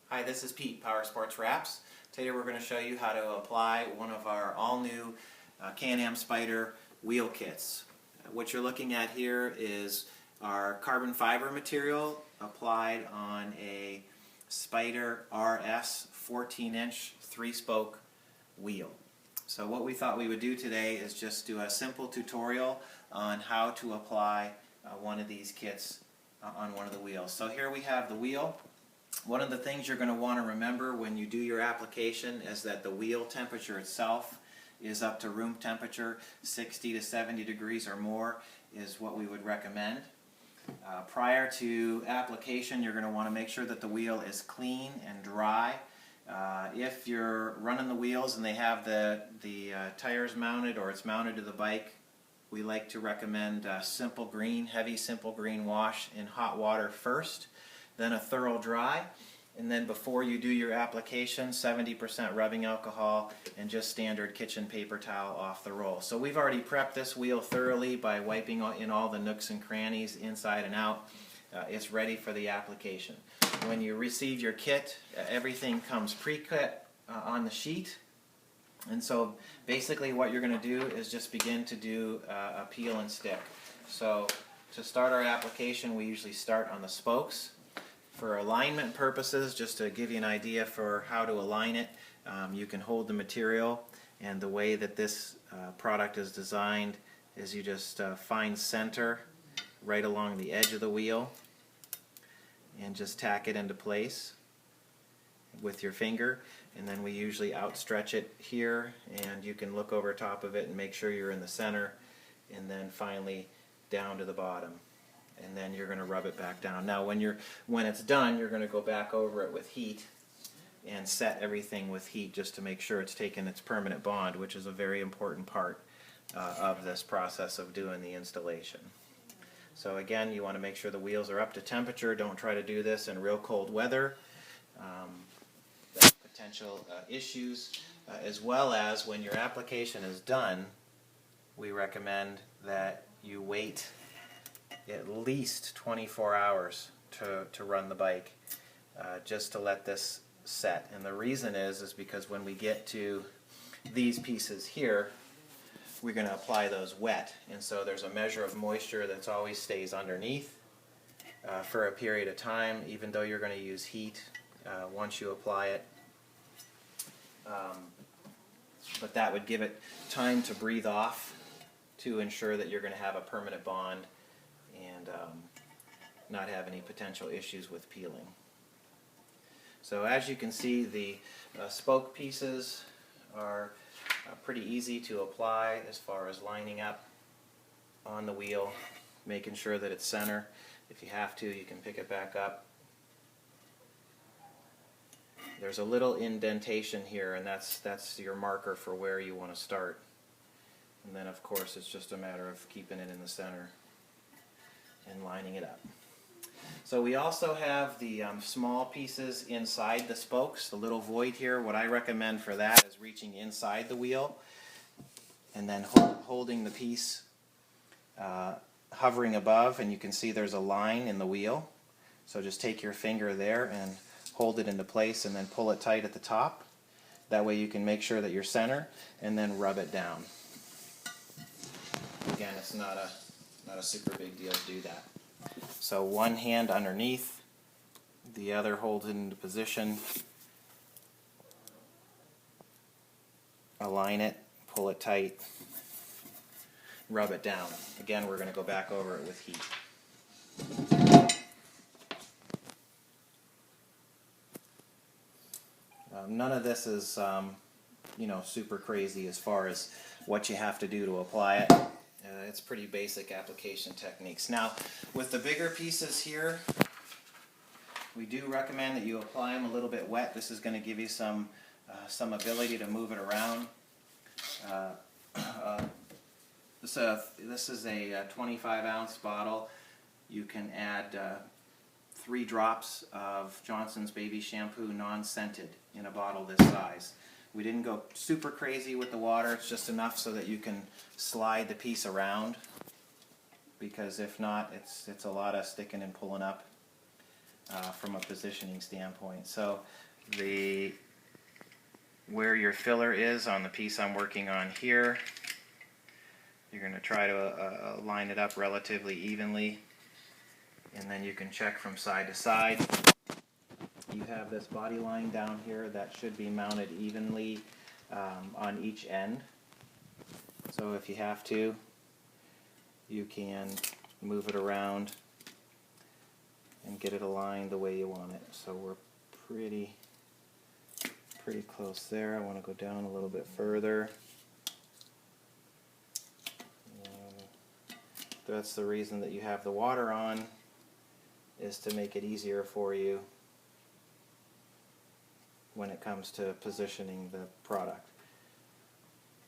Hi, this is Pete, Power Sports Wraps. Today we're going to show you how to apply one of our all-new Can-Am Spyder wheel kits. What you're looking at here is our carbon fiber material applied on a Spyder RS 14-inch 3-spoke wheel. So what we thought we would do today is just do a simple tutorial on how to apply one of these kits on one of the wheels. So here we have the wheel. One of the things you're going to want to remember when you do your application is that the wheel temperature itself is up to room temperature. 60 to 70 degrees or more is what we would recommend. Prior to application, you're going to want to make sure that the wheel is clean and dry. If you're running the wheels and they have the tires mounted or it's mounted to the bike, we like to recommend simple green, heavy simple green wash in hot water first, then a thorough dry, and then before you do your application, 70% rubbing alcohol and just standard kitchen paper towel off the roll. So we've already prepped this wheel thoroughly by wiping in all the nooks and crannies inside and out. It's ready for the application. When you receive your kit, everything comes pre-cut on the sheet. And so basically what you're going to do is just begin to do a peel and stick. So to start our application, we usually start on the spokes. For alignment purposes, just to give you an idea for how to align it, you can hold the material, and the way that this product is designed is you just find center right along the edge of the wheel and just tack it into place with your finger, and then we usually outstretch it here, and you can look over top of it and make sure you're in the center, and then finally down to the bottom, and then you're going to rub it back down. Now when it's done, you're going to go back over it with heat and set everything with heat just to make sure it's taken its permanent bond, which is a very important part of this process of doing the installation. So again, you want to make sure the wheels are up to temperature. Don't try to do this in real cold weather. Potential issues, as well as when your application is done, we recommend that you wait at least 24 hours to run the bike, just to let this set. And the reason is because when we get to these pieces here, we're going to apply those wet, and so there's a measure of moisture that always stays underneath for a period of time, even though you're going to use heat once you apply it. But that would give it time to breathe off to ensure that you're going to have a permanent bond and not have any potential issues with peeling. So as you can see, the spoke pieces are pretty easy to apply as far as lining up on the wheel, making sure that it's center. If you have to, you can pick it back up. There's a little indentation here, and that's your marker for where you want to start. And then of course it's just a matter of keeping it in the center and lining it up. So we also have the small pieces inside the spokes, the little void here. What I recommend for that is reaching inside the wheel and then holding the piece hovering above, and you can see there's a line in the wheel. So just take your finger there and hold it into place and then pull it tight at the top. That way you can make sure that you're center, and then rub it down. Again, it's not a super big deal to do that. So one hand underneath, the other holds it into position, align it, pull it tight, rub it down. Again, we're going to go back over it with heat. None of this is super crazy as far as what you have to do to apply it. It's pretty basic application techniques. Now, with the bigger pieces here, we do recommend that you apply them a little bit wet. This is going to give you some ability to move it around. This is a 25-ounce bottle. You can add 3 drops of Johnson's baby shampoo non-scented in a bottle this size. We didn't go super crazy with the water. It's just enough so that you can slide the piece around, because if not, it's a lot of sticking and pulling up. from a positioning standpoint. So where your filler is on the piece I'm working on here, you're going to try to line it up relatively evenly, and then you can check from side to side. You have this body line down here that should be mounted evenly on each end. So if you have to, you can move it around and get it aligned the way you want it. So we're pretty close there. I want to go down a little bit further. That's the reason that you have the water on, is to make it easier for you when it comes to positioning the product.